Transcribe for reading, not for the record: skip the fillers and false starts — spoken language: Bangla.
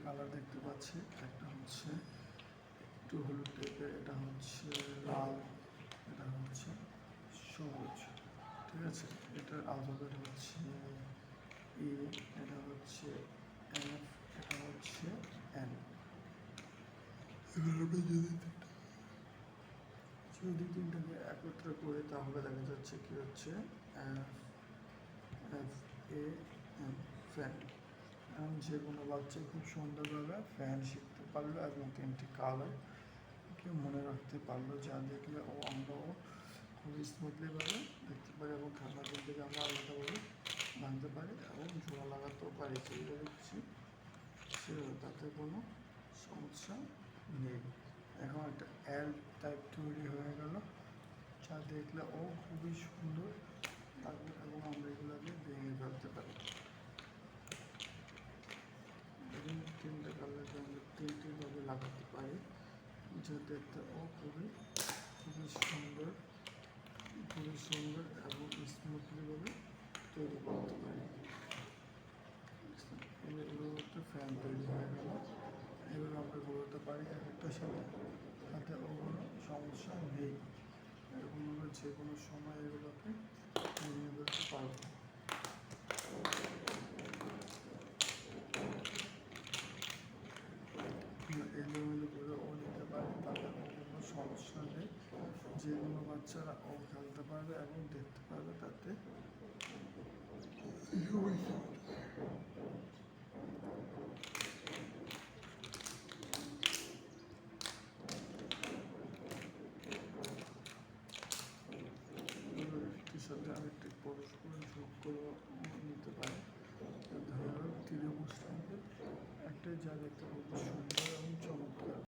কালার দেখতে পাচ্ছি, একটা হচ্ছে একটু হলুদ টাইপের, এটা হচ্ছে লাল, এটা হচ্ছে সবুজ। ঠিক আছে, এটার আলফাবেট হচ্ছে ই, এটা হচ্ছে এফ, এটা হচ্ছে এন। এবার আমরা যদি তিনটাকে একত্র করে তাহলে দেখা যাচ্ছে কি হচ্ছে F, F A N, fan. এখন যে কোনো বাচ্চা খুব সুন্দরভাবে ফ্যান শিখতে পারলো এবং তিনটি কালার কে মনে রাখতে পারলো, যা দেখলে আমরাও খুব স্মুথলিভাবে দেখতে পারি এবং ঠান্ডা দিন থেকে আমরা আলাদাভাবে ভাঙতে পারি এবং জোড়া লাগাতেও পারি। যেগুলো দেখছি সেগুলো, তাতে কোনো সমস্যা নেই। এখন একটা এল টাইপ তৈরি হয়ে গেল, যা দেখলে খুবই সুন্দর লাগবে এবং আমরা এগুলোকে ভেঙে ফেলতে পারি। তিনটে কালারকে আমরা তিনটিভাবে লাগাতে পারি, যা দেখতে খুবই সুন্দর, এবং স্মুথলিভাবে তৈরি করতে পারি। এগুলো একটা ফ্যান তৈরি হয়ে গেল। এগুলো আমরা ঘোরাতে পারি এক একটার সাথে, তাতে কোনো সমস্যা নেই। এরকমভাবে যে কোনো সময় এগুলোকে নিয়ে ফেলতে পারবো। এলোমেলো করে নিতে পারে, তাতে কোনো সমস্যা নেই। যে কোনো বাচ্চারা খেলতে পারবে এবং দেখতে পারবে, তাতে একটির সাথে আরেকটি পরস্পর যোগ করে নিতে পারে। ত্রিভুজ টাইপের একটাই, যা দেখতে খুব